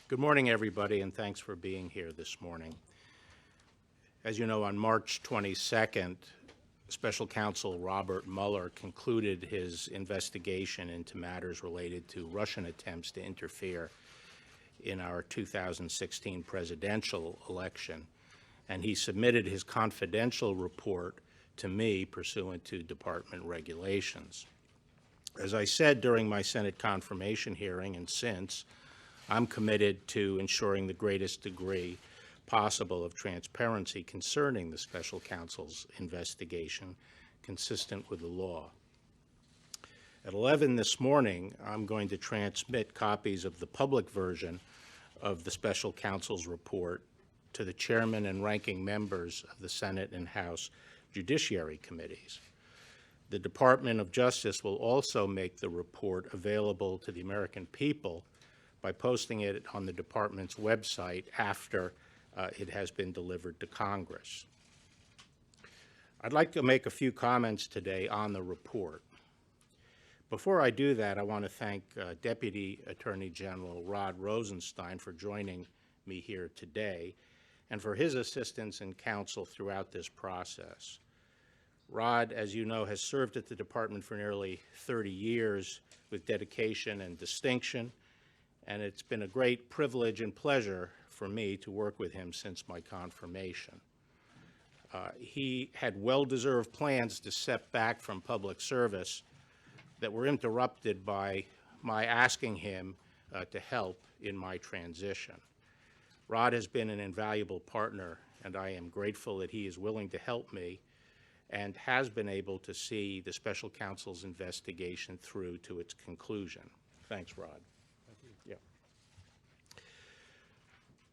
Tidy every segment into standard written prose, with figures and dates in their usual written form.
Good morning, everybody, and thanks for being here this morning. As you know, on March 22nd, Special Counsel Robert Mueller concluded his investigation into matters related to Russian attempts to interfere in our 2016 presidential election, and he submitted his confidential report to me pursuant to department regulations. As I said during my Senate confirmation hearing and since, I'm committed to ensuring the greatest degree possible of transparency concerning the special counsel's investigation, consistent with the law. At 11 this morning, I'm going to transmit copies of the public version of the special counsel's report to the chairman and ranking members of the Senate and House Judiciary Committees. The Department of Justice will also make the report available to the American people by posting it on the department's website after it has been delivered to Congress. I'd like to make a few comments today on the report. Before I do that, I want to thank Deputy Attorney General Rod Rosenstein for joining me here today and for his assistance and counsel throughout this process. Rod, as you know, has served at the department for nearly 30 years with dedication and distinction, and it's been a great privilege and pleasure for me to work with him since my confirmation. He had well-deserved plans to step back from public service that were interrupted by my asking him to help in my transition. Rod has been an invaluable partner, and I am grateful that he is willing to help me and has been able to see the special counsel's investigation through to its conclusion. Thanks, Rod.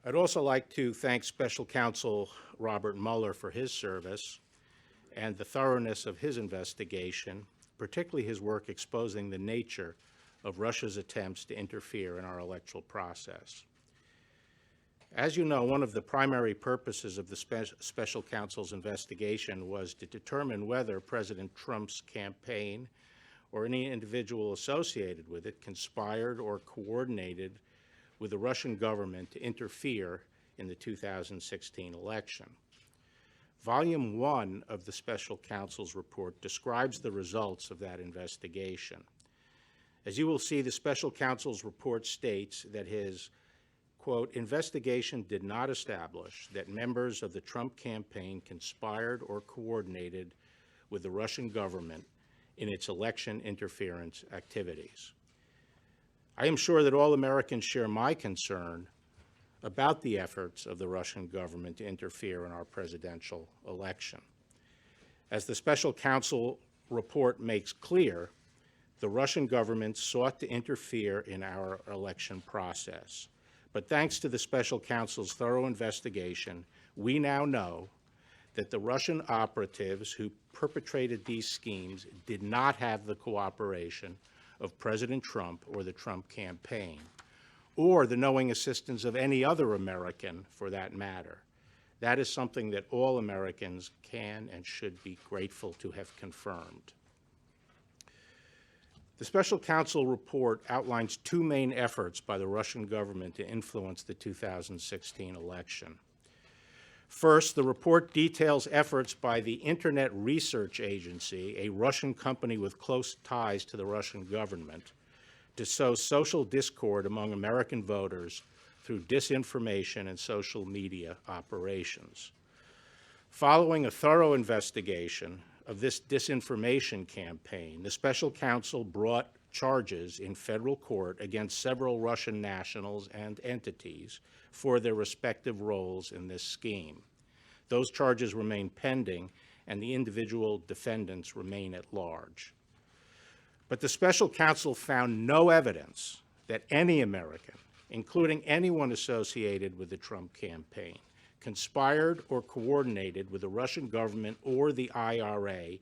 I'd also like to thank Special Counsel Robert Mueller for his service and the thoroughness of his investigation, particularly his work exposing the nature of Russia's attempts to interfere in our electoral process. As you know, one of the primary purposes of the Special Counsel's investigation was to determine whether President Trump's campaign or any individual associated with it conspired or coordinated with the Russian government to interfere in the 2016 election. Volume 1 of the Special Counsel's report describes the results of that investigation. As you will see, the Special Counsel's report states that his, quote, investigation did not establish that members of the Trump campaign conspired or coordinated with the Russian government in its election interference activities. I am sure that all Americans share my concern about the efforts of the Russian government to interfere in our presidential election. As the Special Counsel report makes clear, the Russian government sought to interfere in our election process. But thanks to the Special Counsel's thorough investigation, we now know that the Russian operatives who perpetrated these schemes did not have the cooperation of President Trump or the Trump campaign, or the knowing assistance of any other American for that matter. That is something that all Americans can and should be grateful to have confirmed. The Special Counsel report outlines two main efforts by the Russian government to influence the 2016 election. First, the report details efforts by the Internet Research Agency, a Russian company with close ties to the Russian government, to sow social discord among American voters through disinformation and social media operations. Following a thorough investigation of this disinformation campaign, the Special Counsel brought charges in federal court against several Russian nationals and entities for their respective roles in this scheme. Those charges remain pending, and the individual defendants remain at large. But the Special Counsel found no evidence that any American, including anyone associated with the Trump campaign, conspired or coordinated with the Russian government or the IRA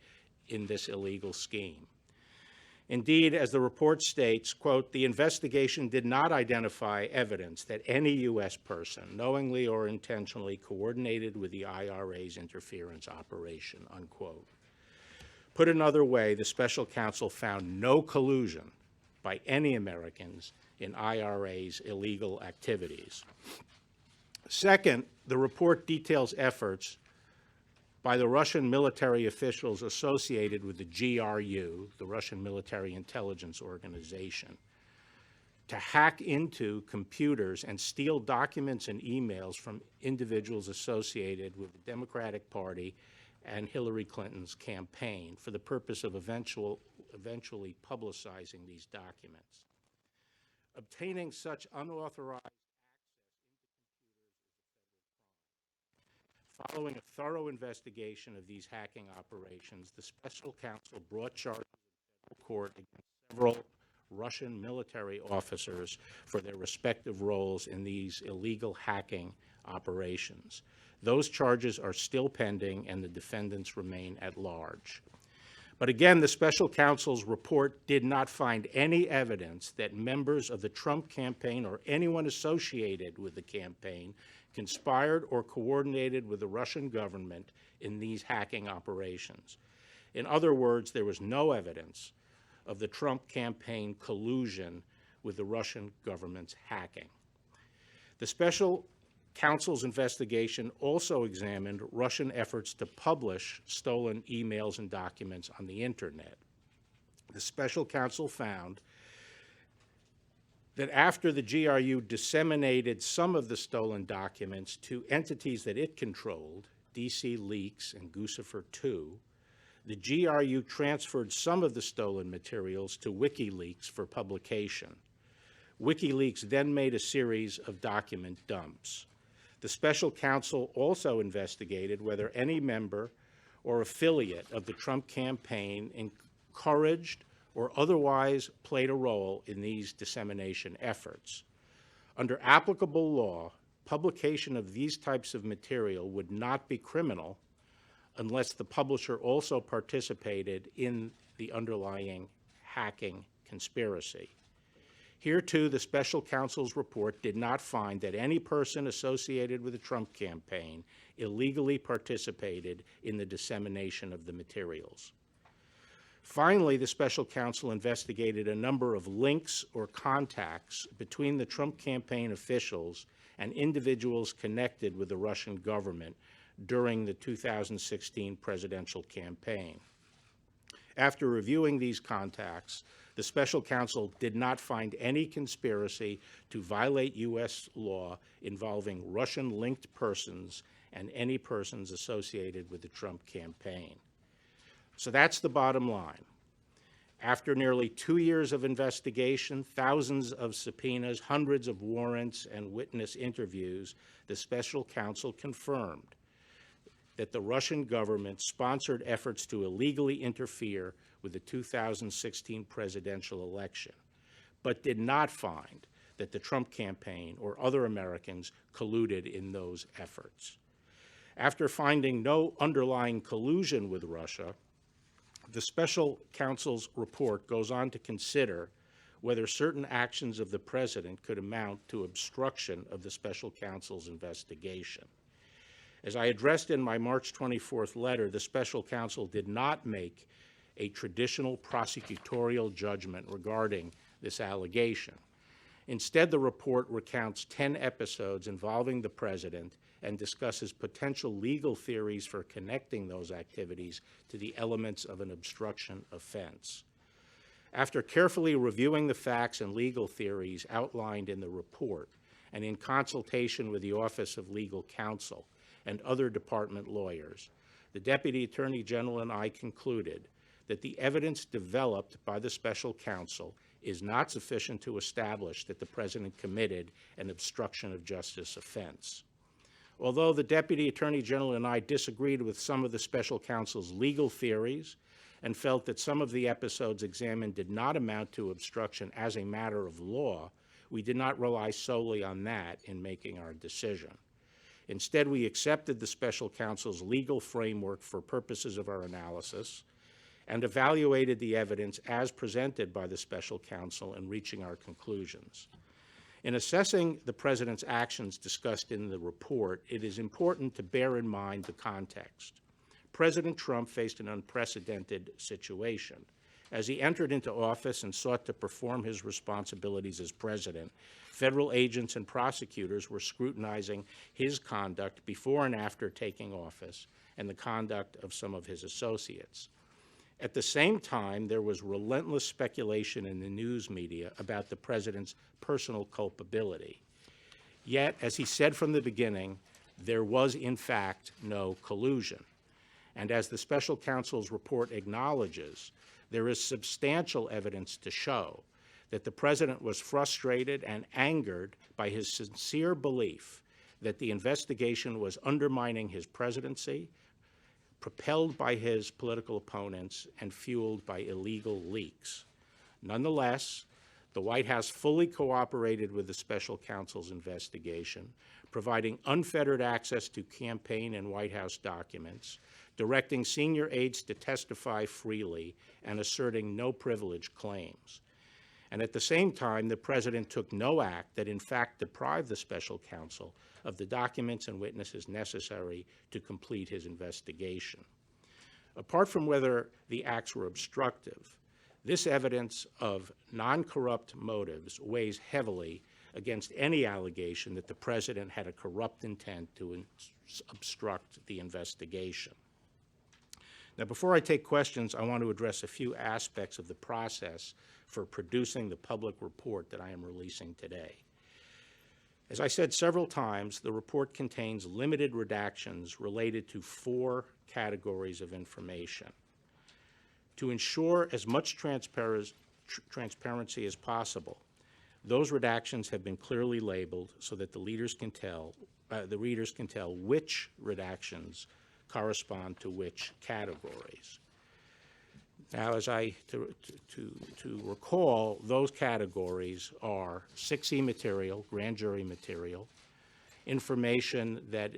in this illegal scheme. Indeed, as the report states, quote, the investigation did not identify evidence that any U.S. person knowingly or intentionally coordinated with the IRA's interference operation, unquote. Put another way, the Special Counsel found no collusion by any Americans in IRA's illegal activities. Second, the report details efforts by the Russian military officials associated with the GRU, the Russian Military Intelligence Organization, to hack into computers and steal documents and emails from individuals associated with the Democratic Party and Hillary Clinton's campaign for the purpose of eventually publicizing these documents. Obtaining such unauthorized following a thorough investigation of these hacking operations, the special counsel brought charges in federal court against several Russian military officers for their respective roles in these illegal hacking operations. Those charges are still pending, and the defendants remain at large. But again, the special counsel's report did not find any evidence that members of the Trump campaign or anyone associated with the campaign conspired or coordinated with the Russian government in these hacking operations. In other words, there was no evidence of the Trump campaign collusion with the Russian government's hacking. The special counsel's investigation also examined Russian efforts to publish stolen emails and documents on the internet. The special counsel found that after the GRU disseminated some of the stolen documents to entities that it controlled, DC Leaks and Guccifer II, the GRU transferred some of the stolen materials to WikiLeaks for publication. WikiLeaks then made a series of document dumps. The special counsel also investigated whether any member or affiliate of the Trump campaign encouraged or otherwise played a role in these dissemination efforts. Under applicable law, publication of these types of material would not be criminal unless the publisher also participated in the underlying hacking conspiracy. Here, too, the special counsel's report did not find that any person associated with the Trump campaign illegally participated in the dissemination of the materials. Finally, the special counsel investigated a number of links or contacts between the Trump campaign officials and individuals connected with the Russian government during the 2016 presidential campaign. After reviewing these contacts, the special counsel did not find any conspiracy to violate U.S. law involving Russian-linked persons and any persons associated with the Trump campaign. So that's the bottom line. After nearly 2 years of investigation, thousands of subpoenas, hundreds of warrants, and witness interviews, the special counsel confirmed that the Russian government sponsored efforts to illegally interfere with the 2016 presidential election, but did not find that the Trump campaign or other Americans colluded in those efforts. After finding no underlying collusion with Russia, the special counsel's report goes on to consider whether certain actions of the president could amount to obstruction of the special counsel's investigation. As I addressed in my March 24th letter, the special counsel did not make a traditional prosecutorial judgment regarding this allegation. Instead, the report recounts 10 episodes involving the president and discusses potential legal theories for connecting those activities to the elements of an obstruction offense. After carefully reviewing the facts and legal theories outlined in the report, and in consultation with the Office of Legal Counsel and other department lawyers, the Deputy Attorney General and I concluded that the evidence developed by the special counsel is not sufficient to establish that the president committed an obstruction of justice offense. Although the Deputy Attorney General and I disagreed with some of the special counsel's legal theories and felt that some of the episodes examined did not amount to obstruction as a matter of law, we did not rely solely on that in making our decision. Instead, we accepted the special counsel's legal framework for purposes of our analysis and evaluated the evidence as presented by the special counsel in reaching our conclusions. In assessing the president's actions discussed in the report, it is important to bear in mind the context. President Trump faced an unprecedented situation. As he entered into office and sought to perform his responsibilities as president, federal agents and prosecutors were scrutinizing his conduct before and after taking office and the conduct of some of his associates. At the same time, there was relentless speculation in the news media about the president's personal culpability. Yet, as he said from the beginning, there was in fact no collusion. And as the special counsel's report acknowledges, there is substantial evidence to show that the president was frustrated and angered by his sincere belief that the investigation was undermining his presidency, propelled by his political opponents, and fueled by illegal leaks. Nonetheless, the White House fully cooperated with the special counsel's investigation, providing unfettered access to campaign and White House documents, directing senior aides to testify freely, and asserting no privilege claims. And at the same time, the president took no act that in fact deprived the special counsel of the documents and witnesses necessary to complete his investigation. Apart from whether the acts were obstructive, this evidence of non-corrupt motives weighs heavily against any allegation that the president had a corrupt intent to obstruct the investigation. Now, before I take questions, I want to address a few aspects of the process for producing the public report that I am releasing today. As I said several times, the report contains limited redactions related to 4 categories of information. To ensure as much transparency as possible, those redactions have been clearly labeled so that the readers can tell which redactions correspond to which categories. Now, to recall, those categories are 6E material, grand jury material, information that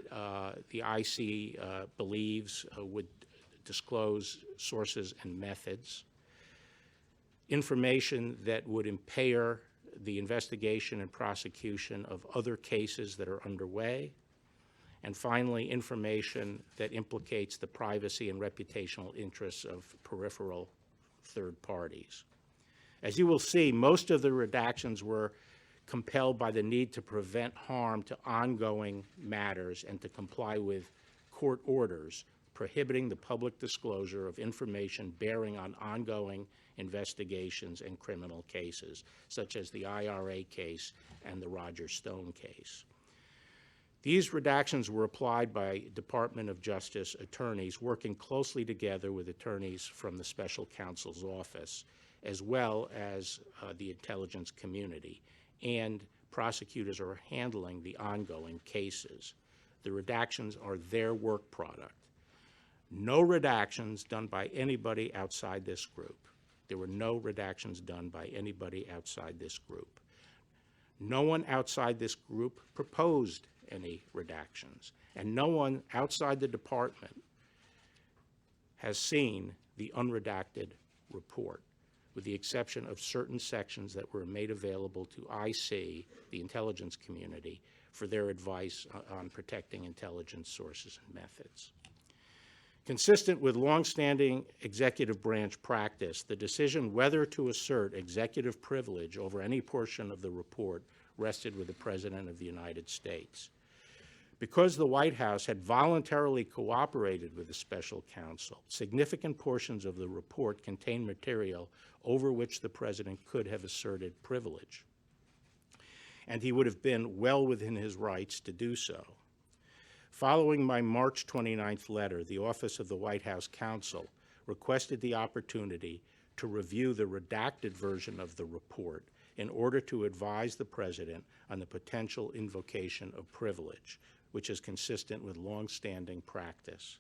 the IC believes would disclose sources and methods, information that would impair the investigation and prosecution of other cases that are underway, and finally, information that implicates the privacy and reputational interests of peripheral third parties. As you will see, most of the redactions were compelled by the need to prevent harm to ongoing matters and to comply with court orders prohibiting the public disclosure of information bearing on ongoing investigations and criminal cases, such as the IRA case and the Roger Stone case. These redactions were applied by Department of Justice attorneys working closely together with attorneys from the special counsel's office, as well as the intelligence community, and prosecutors are handling the ongoing cases. The redactions are their work product. No redactions done by anybody outside this group. There were no redactions done by anybody outside this group. No one outside this group proposed any redactions, and no one outside the department has seen the unredacted report, with the exception of certain sections that were made available to IC, the intelligence community, for their advice on protecting intelligence sources and methods. Consistent with longstanding executive branch practice, the decision whether to assert executive privilege over any portion of the report rested with the President of the United States. Because the White House had voluntarily cooperated with the special counsel, significant portions of the report contained material over which the President could have asserted privilege, and he would have been well within his rights to do so. Following my March 29th letter, the Office of the White House Counsel requested the opportunity to review the redacted version of the report in order to advise the President on the potential invocation of privilege, which is consistent with longstanding practice.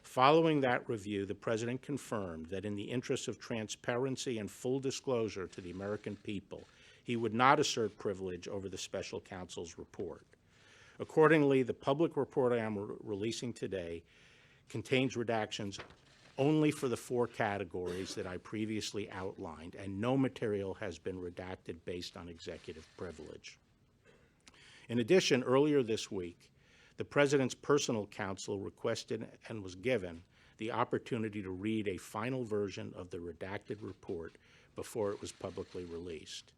Following that review, the President confirmed that in the interest of transparency and full disclosure to the American people, he would not assert privilege over the special counsel's report. Accordingly, the public report I am releasing today contains redactions only for the 4 categories that I previously outlined, and no material has been redacted based on executive privilege. In addition, earlier this week, the President's personal counsel requested and was given the opportunity to read a final version of the redacted report before it was publicly released.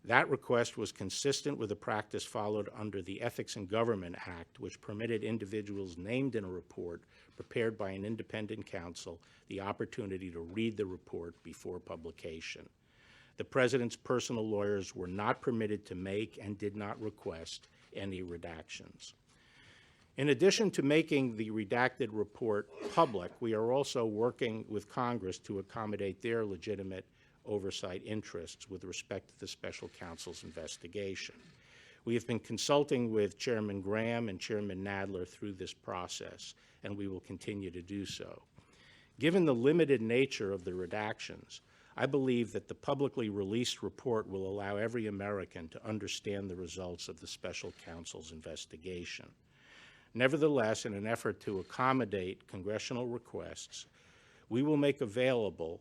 That request was consistent with the practice followed under the Ethics in Government Act, which permitted individuals named in a report prepared by an independent counsel the opportunity to read the report before publication. The President's personal lawyers were not permitted to make and did not request any redactions. In addition to making the redacted report public, we are also working with Congress to accommodate their legitimate oversight interests with respect to the special counsel's investigation. We have been consulting with Chairman Graham and Chairman Nadler through this process, and we will continue to do so. Given the limited nature of the redactions, I believe that the publicly released report will allow every American to understand the results of the special counsel's investigation. Nevertheless, in an effort to accommodate congressional requests, we will make available,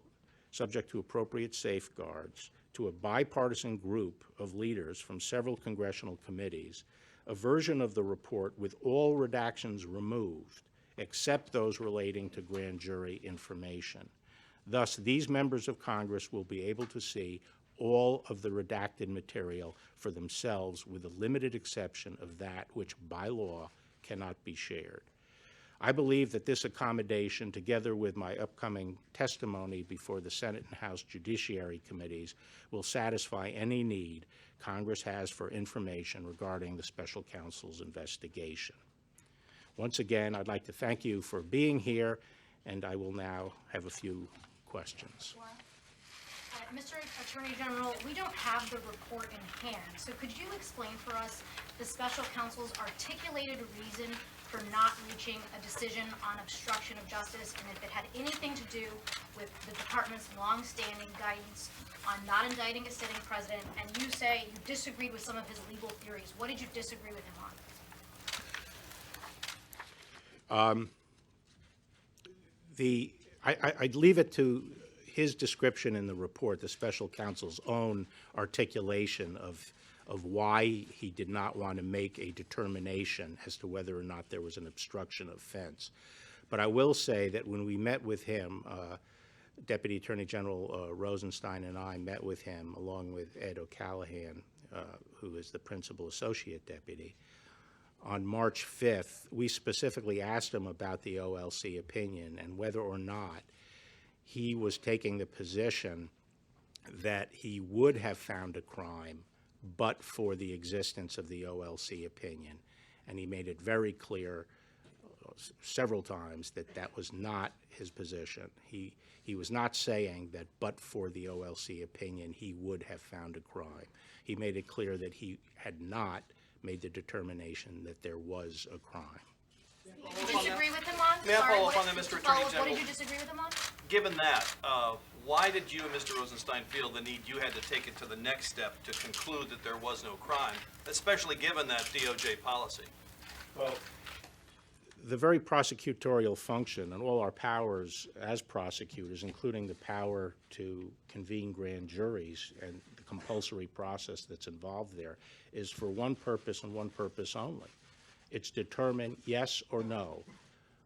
subject to appropriate safeguards, to a bipartisan group of leaders from several congressional committees, a version of the report with all redactions removed, except those relating to grand jury information. Thus, these members of Congress will be able to see all of the redacted material for themselves, with the limited exception of that which, by law, cannot be shared. I believe that this accommodation, together with my upcoming testimony before the Senate and House Judiciary Committees, will satisfy any need Congress has for information regarding the special counsel's investigation. Once again, I'd like to thank you for being here, and I will now have a few questions. Mr. Attorney General, we don't have the report in hand, so could you explain for us the special counsel's articulated reason for not reaching a decision on obstruction of justice, and if it had anything to do with the department's long-standing guidance on not indicting a sitting president? And you say you disagreed with some of his legal theories. What did you disagree with him on? I'd leave it to his description in the report, the special counsel's own articulation of why he did not want to make a determination as to whether or not there was an obstruction offense. But I will say that when we met with him, Deputy Attorney General Rosenstein and I met with him, along with Ed O'Callahan, who is the principal associate deputy, on March 5th, we specifically asked him about the OLC opinion and whether or not he was taking the position that he would have found a crime but for the existence of the OLC opinion. And he made it very clear several times that that was not his position. He was not saying that but for the OLC opinion he would have found a crime. He made it clear that he had not made the determination that there was a crime. Did you disagree with him on? May I follow up on that, Mr. Attorney General? What did you disagree with him on? Given that, why did you and Mr. Rosenstein feel the need you had to take it to the next step to conclude that there was no crime, especially given that DOJ policy? Well, the very prosecutorial function and all our powers as prosecutors, including the power to convene grand juries and the compulsory process that's involved there, is for one purpose and one purpose only. It's determine yes or no.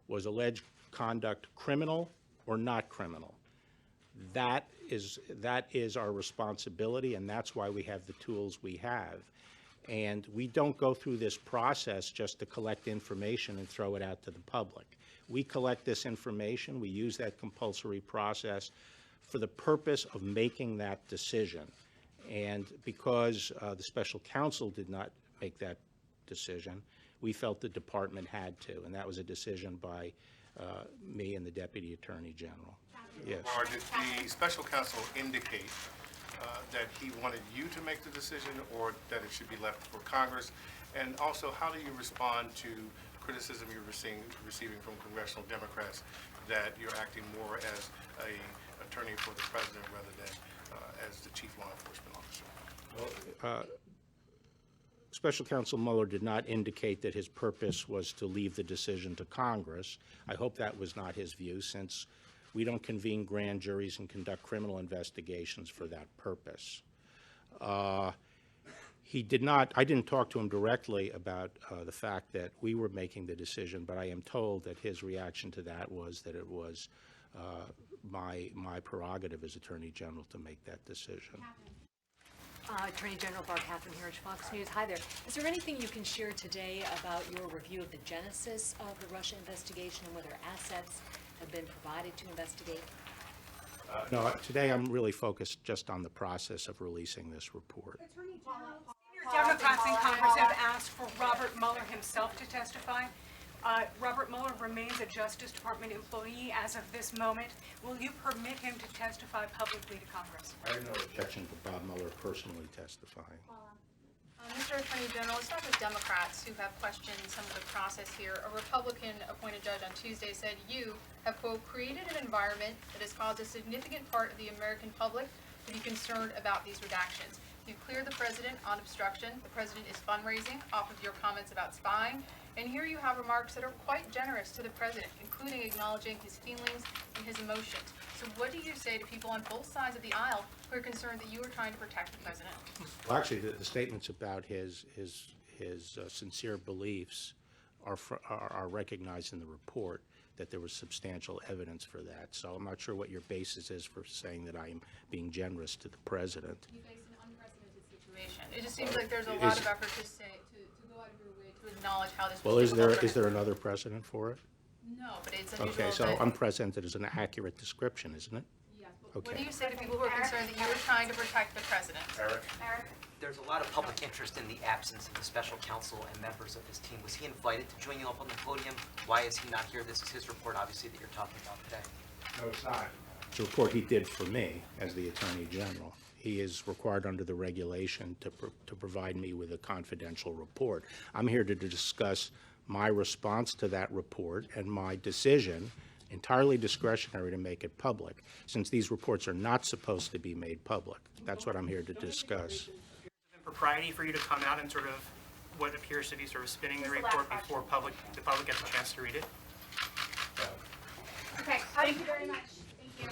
Was alleged conduct criminal or not criminal? That is our responsibility, and that's why we have the tools we have. And we don't go through this process just to collect information and throw it out to the public. We collect this information, we use that compulsory process for the purpose of making that decision. And because the special counsel did not make that decision, we felt the department had to, and that was a decision by me and the Deputy Attorney General. Yes. Or did the special counsel indicate that he wanted you to make the decision, or that it should be left for Congress? And also, how do you respond to criticism you're receiving from congressional Democrats that you're acting more as an attorney for the president rather than as the chief law enforcement officer? Well, Special Counsel Mueller did not indicate that his purpose was to leave the decision to Congress. I hope that was not his view, since we don't convene grand juries and conduct criminal investigations for that purpose. He did not, I didn't talk to him directly about the fact that we were making the decision, but I am told that his reaction to that was that it was my prerogative as Attorney General to make that decision. Attorney General Barb Catherine here at Fox News. Hi there. Is there anything you can share today about your review of the genesis of the Russia investigation and whether assets have been provided to investigate? No, today I'm really focused just on the process of releasing this report. Senior Democrats in Congress have asked for Robert Mueller himself to testify. Robert Mueller remains a Justice Department employee as of this moment. Will you permit him to testify publicly to Congress? I have no objection to Bob Mueller personally testifying. Mr. Attorney General, it's not the Democrats who have questioned some of the process here. A Republican-appointed judge on Tuesday said you have, quote, created an environment that has caused a significant part of the American public to be concerned about these redactions. You cleared the president on obstruction. The president is fundraising off of your comments about spying. And here you have remarks that are quite generous to the president, including acknowledging his feelings and his emotions. So what do you say to people on both sides of the aisle who are concerned that you are trying to protect the president? Well, actually, the statements about his sincere beliefs are recognized in the report, that there was substantial evidence for that. So I'm not sure what your basis is for saying that I am being generous to the president. You face an unprecedented situation. It just seems like there's a lot of effort to say, to go out of your way to acknowledge how this. Well, is there another precedent for it? No, but it's unusual. Okay, so that- unprecedented is an accurate description, isn't it? Yes, but what Okay. do you say to people who are concerned that you are trying to protect the president? Eric? There's a lot of public interest in the absence of the special counsel and members of his team. Was he invited to join you up on the podium? Why is he not here? This is his report, obviously, that you're talking about today. No, it's not. It's a report he did for me as the Attorney General. He is required under the regulation to provide me with a confidential report. I'm here to discuss my response to that report and my decision, entirely discretionary, to make it public, since these reports are not supposed to be made public. That's what I'm here to discuss. Propriety for you to come out and sort of what appears to be sort of spinning the report before the public gets a chance to read it? Okay, thank you very much. Thank you.